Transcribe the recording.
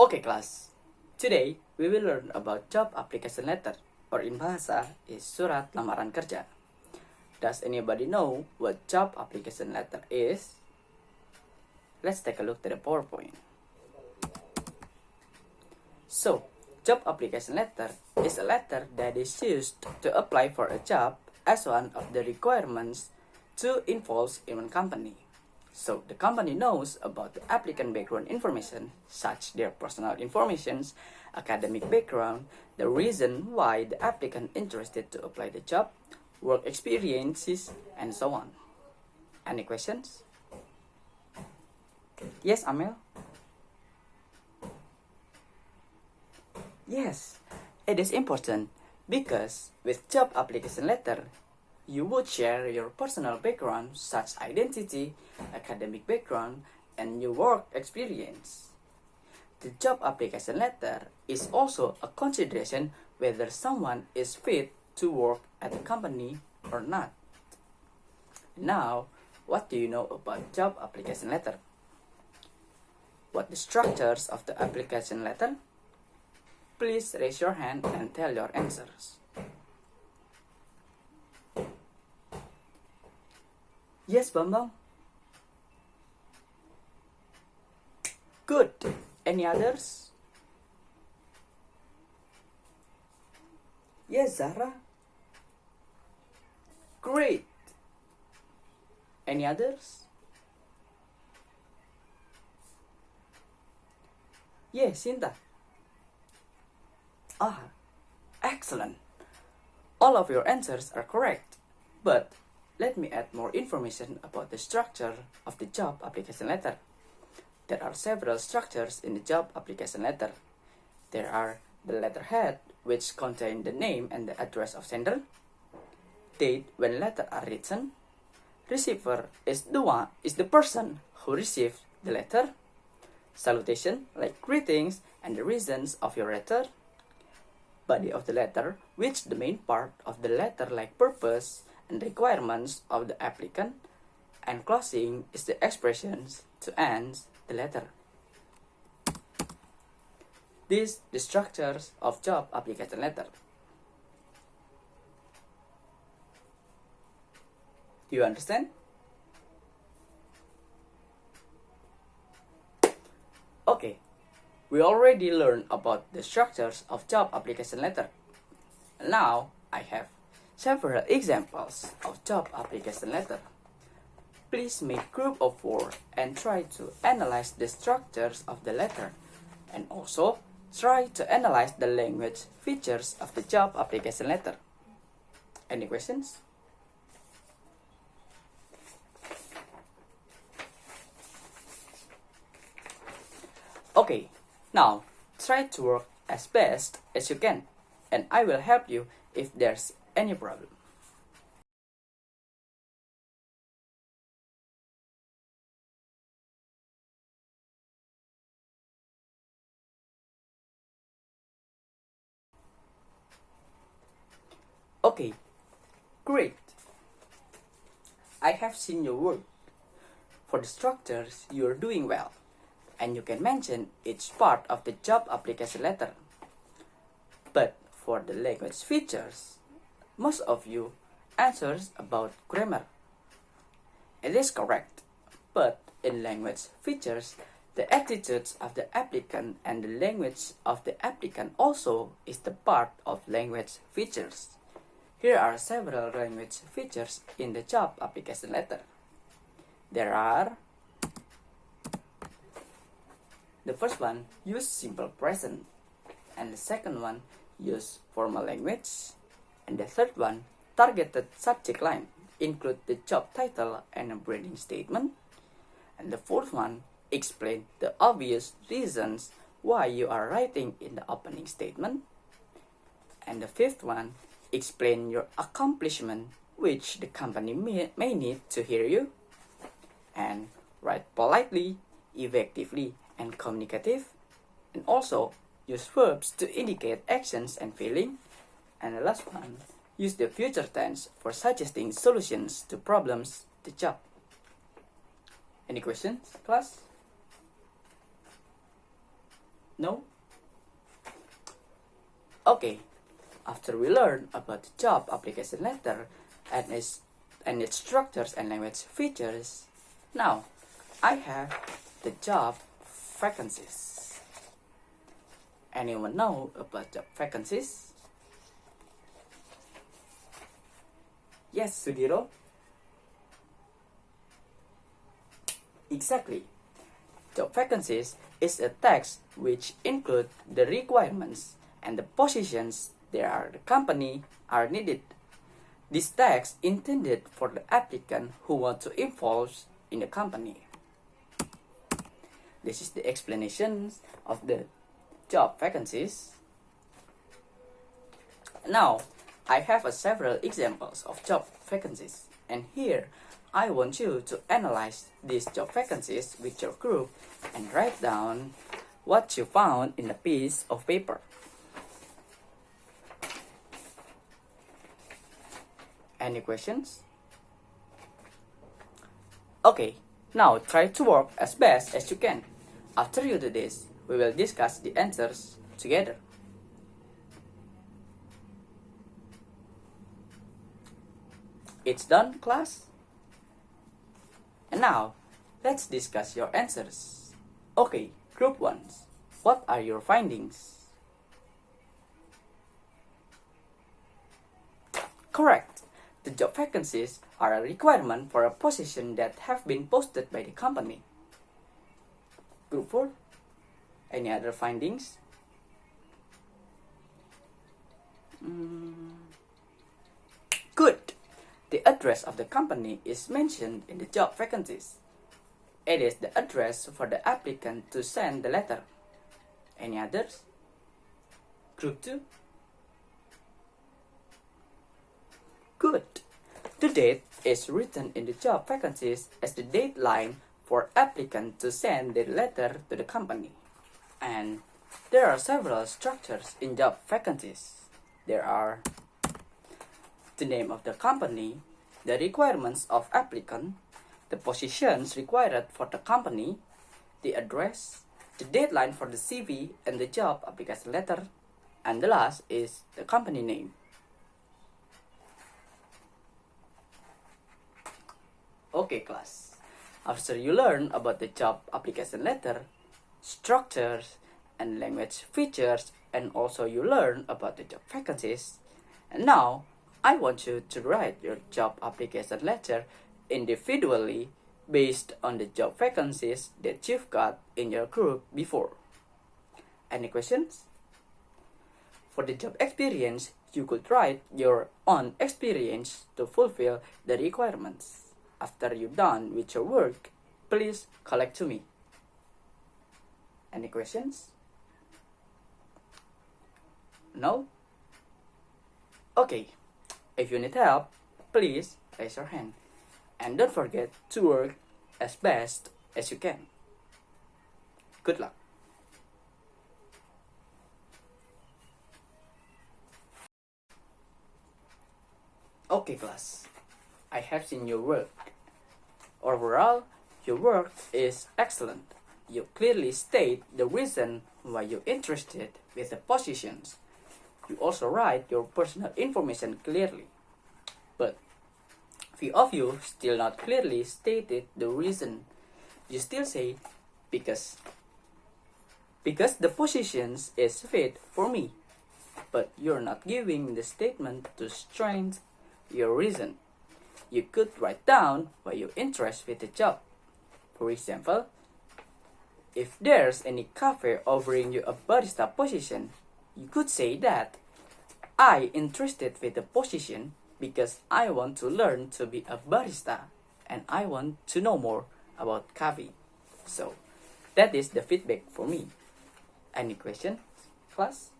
Okay class, today we will learn about job application letter, or in bahasa is surat lamaran kerja. Does anybody know what job application letter is? Let's take a look to the PowerPoint. So, job application letter is a letter that is used to apply for a job as one of the requirements to involve in one company. So the company knows about the applicant background information, such their personal information, academic background, the reason why the applicant interested to apply the job, work experiences, and so on. Any questions? Yes, Amel? Yes, it is important because with job application letter, you would share your personal background such identity, academic background, and your work experience. The job application letter is also a consideration whether someone is fit to work at the company or not. Now, what do you know about job application letter? What the structures of the application letter? Please raise your hand and tell your answers. Yes, Bambang. Good. Any others? Yes, Zahra. Great. Any others? Yes, Sinta. Excellent. All of your answers are correct, but let me add more information about the structure of the job application letter. There are several structures in the job application letter. There are the letterhead, which contain the name and the address of sender, date when letter are written, receiver is the person who received the letter, salutation like greetings and the reasons of your letter, body of the letter, which the main part of the letter like purpose and requirements of the applicant, and closing is the expressions to end the letter. These the structures of job application letter. Do you understand? Okay, we already learned about the structures of job application letter. Now I have several examples of job application letter. Please make group of 4 and try to analyze the structures of the letter, and also try to analyze the language features of the job application letter. Any questions? Okay, now try to work as best as you can, and I will help you if there's any problem. Okay, great. I have seen your work. For the structures, you are doing well, and you can mention each part of the job application letter. But for the language features, most of you answers about grammar. It is correct, but in language features, the attitudes of the applicant and the language of the applicant also is the part of language features. Here are several language features in the job application letter. There are: the first one, use simple present, and the second one, use formal language, and the third one, targeted subject line, include the job title and a branding statement, and the fourth one, explain the obvious reasons why you are writing in the opening statement, and the fifth one, explain your accomplishment which the company may need to hear you, and write politely, effectively, and communicative, and also use verbs to indicate actions and feeling, and the last one, use the future tense for suggesting solutions to problems the job. Any questions, class? No? Okay, after we learn about the job application letter and its structures and language features, now I have the job vacancies. Anyone know about job vacancies? Yes, Sudhiro? Exactly. Job vacancies is a text which include the requirements and the positions there are the company are needed. This text intended for the applicant who want to involve in the company. This is the explanation of the job vacancies. Now, I have several examples of job vacancies, and here I want you to analyze these job vacancies with your group and write down what you found in a piece of paper. Any questions? Okay, now try to work as best as you can. After you do this, we will discuss the answers together. It's done, class? And now, let's discuss your answers. Okay, group 1. What are your findings? Correct. The job vacancies are a requirement for a position that have been posted by the company. Group 4. Any other findings? Good. The address of the company is mentioned in the job vacancies. It is the address for the applicant to send the letter. Any others? Group 2. Good. The date is written in the job vacancies as the deadline for applicant to send the letter to the company. And there are several structures in job vacancies. There are the name of the company, the requirements of applicant, the positions required for the company, the address, the deadline for the CV and the job application letter, and the last is the company name. Okay, class. After you learn about the job application letter, structures, and language features, and also you learn about the job vacancies, and now I want you to write your job application letter individually based on the job vacancies that you've got in your group before. Any questions? For the job experience, you could write your own experience to fulfill the requirements. After you're done with your work, please collect to me. Any questions? No? Okay. If you need help, please raise your hand. And don't forget to work as best as you can. Good luck. Okay, class. I have seen your work. Overall, your work is excellent. You clearly state the reason why you're interested with the positions. You also write your personal information clearly. But few of you still not clearly stated the reason. You still say, because the positions is fit for me. But you're not giving the statement to strengthen your reason. You could write down why you're interested with the job. For example, if there's any cafe offering you a barista position, you could say that I interested with the position because I want to learn to be a barista and I want to know more about coffee. So that is the feedback for me. Any questions, class?